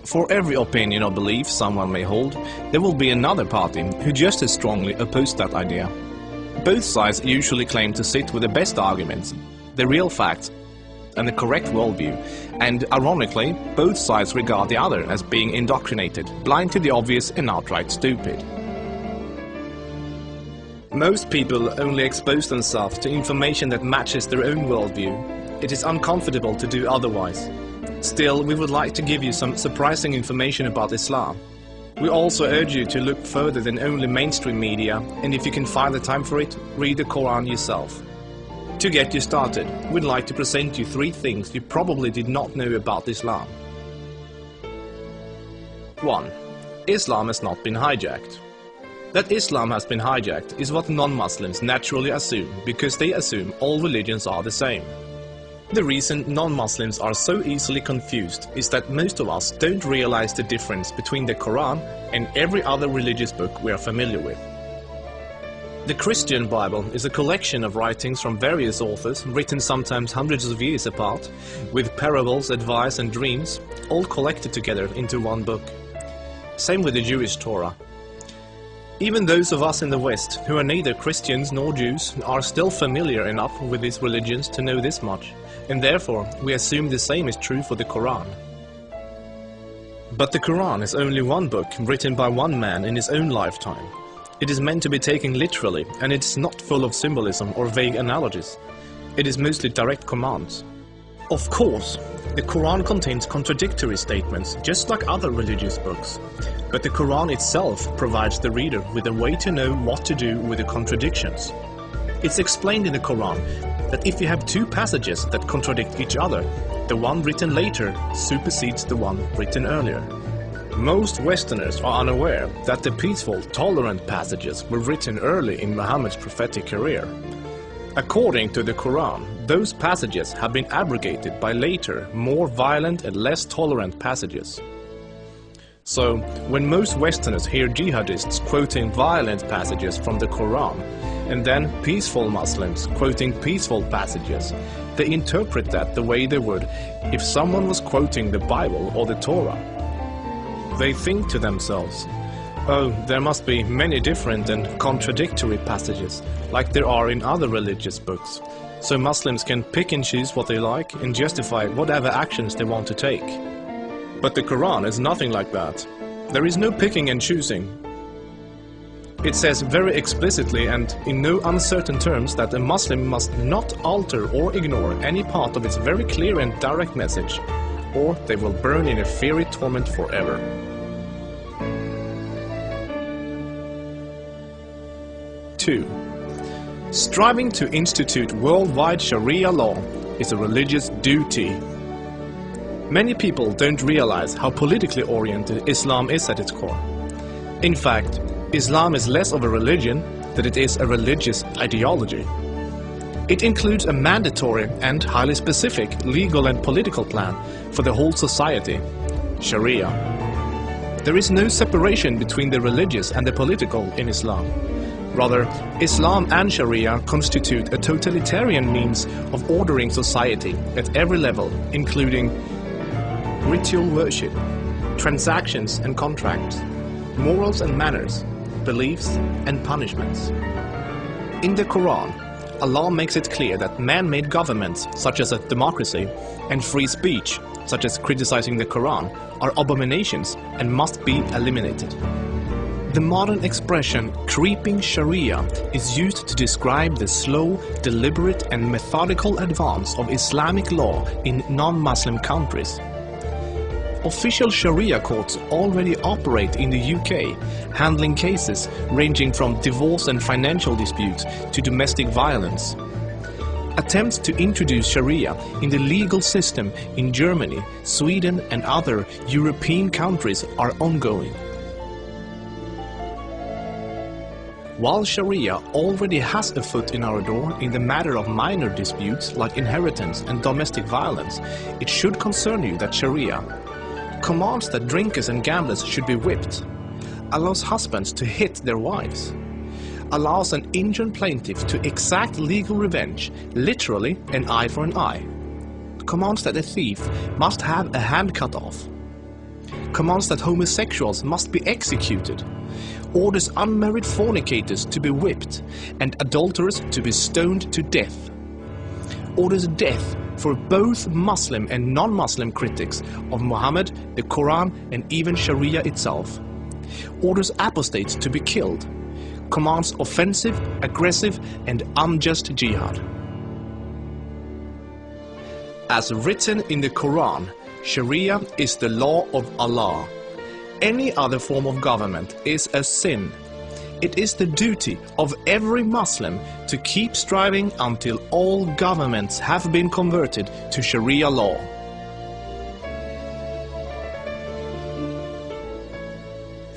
For every opinion or belief someone may hold, there will be another party who just as strongly oppose that idea. Both sides usually claim to sit with the best arguments, the real facts, and the correct worldview, and ironically, both sides regard the other as being indoctrinated, blind to the obvious and outright stupid. Most people only expose themselves to information that matches their own worldview. It is uncomfortable to do otherwise. Still, we would like to give you some surprising information about Islam. We also urge you to look further than only mainstream media, and if you can find the time for it, read the Quran yourself. To get you started, we'd like to present you 3 things you probably did not know about Islam. 1. Islam has not been hijacked. That Islam has been hijacked is what non-Muslims naturally assume, because they assume all religions are the same. The reason non-Muslims are so easily confused is that most of us don't realize the difference between the Quran and every other religious book we are familiar with. The Christian Bible is a collection of writings from various authors, written sometimes hundreds of years apart, with parables, advice and dreams, all collected together into one book. Same with the Jewish Torah. Even those of us in the West, who are neither Christians nor Jews, are still familiar enough with these religions to know this much, and therefore we assume the same is true for the Quran. But the Quran is only one book written by one man in his own lifetime. It is meant to be taken literally, and it is not full of symbolism or vague analogies. It is mostly direct commands. Of course, the Quran contains contradictory statements, just like other religious books. But the Quran itself provides the reader with a way to know what to do with the contradictions. It's explained in the Quran that if you have 2 passages that contradict each other, the one written later supersedes the one written earlier. Most Westerners are unaware that the peaceful, tolerant passages were written early in Muhammad's prophetic career. According to the Quran, those passages have been abrogated by later, more violent and less tolerant passages. So, when most Westerners hear jihadists quoting violent passages from the Quran, and then peaceful Muslims quoting peaceful passages, they interpret that the way they would if someone was quoting the Bible or the Torah. They think to themselves, oh, there must be many different and contradictory passages, like there are in other religious books, so Muslims can pick and choose what they like and justify whatever actions they want to take. But the Quran is nothing like that. There is no picking and choosing. It says very explicitly and in no uncertain terms that a Muslim must not alter or ignore any part of its very clear and direct message, or they will burn in a fiery torment forever. 2. Striving to institute worldwide Sharia law is a religious duty. Many people don't realize how politically oriented Islam is at its core. In fact, Islam is less of a religion than it is a religious ideology. It includes a mandatory and highly specific legal and political plan for the whole society, Sharia. There is no separation between the religious and the political in Islam. Rather, Islam and Sharia constitute a totalitarian means of ordering society at every level, including ritual worship, transactions and contracts, morals and manners, beliefs and punishments. In the Quran, Allah makes it clear that man-made governments, such as a democracy, and free speech, such as criticizing the Quran, are abominations and must be eliminated. The modern expression creeping Sharia is used to describe the slow, deliberate and methodical advance of Islamic law in non-Muslim countries. Official Sharia courts already operate in the UK, handling cases ranging from divorce and financial disputes to domestic violence. Attempts to introduce Sharia in the legal system in Germany, Sweden and other European countries are ongoing. While Sharia already has a foot in our door in the matter of minor disputes like inheritance and domestic violence, it should concern you that Sharia commands that drinkers and gamblers should be whipped, allows husbands to hit their wives, allows an injured plaintiff to exact legal revenge, literally an eye for an eye, commands that a thief must have a hand cut off, commands that homosexuals must be executed, orders unmarried fornicators to be whipped and adulterers to be stoned to death, orders death for both Muslim and non-Muslim critics of Muhammad, the Quran and even Sharia itself, orders apostates to be killed, commands offensive, aggressive and unjust jihad. As written in the Quran, Sharia is the law of Allah. Any other form of government is a sin. It is the duty of every Muslim to keep striving until all governments have been converted to Sharia law.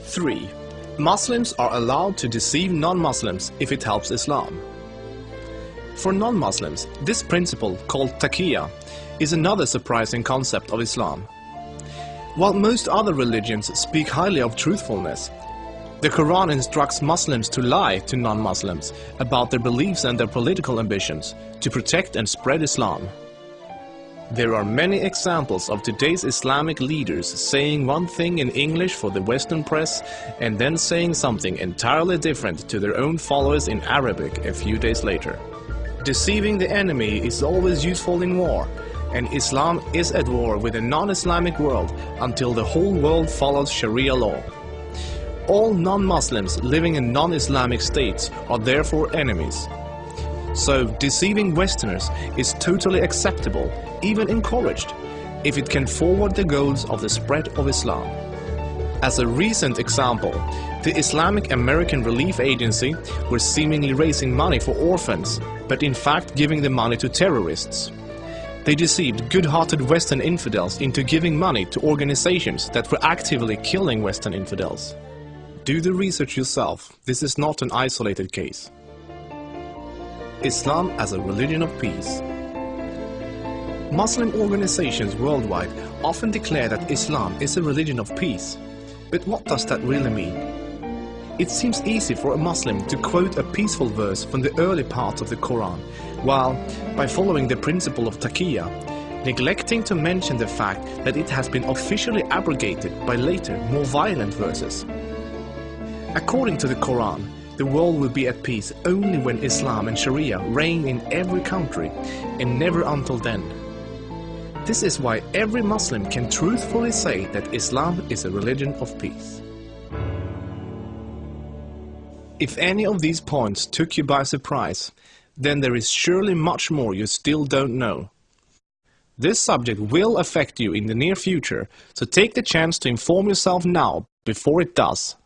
Three, Muslims are allowed to deceive non-Muslims if it helps Islam. For non-Muslims, this principle, called taqiyya, is another surprising concept of Islam. While most other religions speak highly of truthfulness, the Quran instructs Muslims to lie to non-Muslims about their beliefs and their political ambitions to protect and spread Islam. There are many examples of today's Islamic leaders saying one thing in English for the Western press and then saying something entirely different to their own followers in Arabic a few days later. Deceiving the enemy is always useful in war, and Islam is at war with the non-Islamic world until the whole world follows Sharia law. All non-Muslims living in non-Islamic states are therefore enemies. So deceiving Westerners is totally acceptable, even encouraged, if it can forward the goals of the spread of Islam. As a recent example, the Islamic American Relief Agency was seemingly raising money for orphans, but in fact giving the money to terrorists. They deceived good-hearted Western infidels into giving money to organizations that were actively killing Western infidels. Do the research yourself, this is not an isolated case. Islam as a religion of peace. Muslim organizations worldwide often declare that Islam is a religion of peace. But what does that really mean? It seems easy for a Muslim to quote a peaceful verse from the early parts of the Quran, while, by following the principle of taqiyya, neglecting to mention the fact that it has been officially abrogated by later, more violent verses. According to the Quran, the world will be at peace only when Islam and Sharia reign in every country, and never until then. This is why every Muslim can truthfully say that Islam is a religion of peace. If any of these points took you by surprise, then there is surely much more you still don't know. This subject will affect you in the near future, so take the chance to inform yourself now before it does.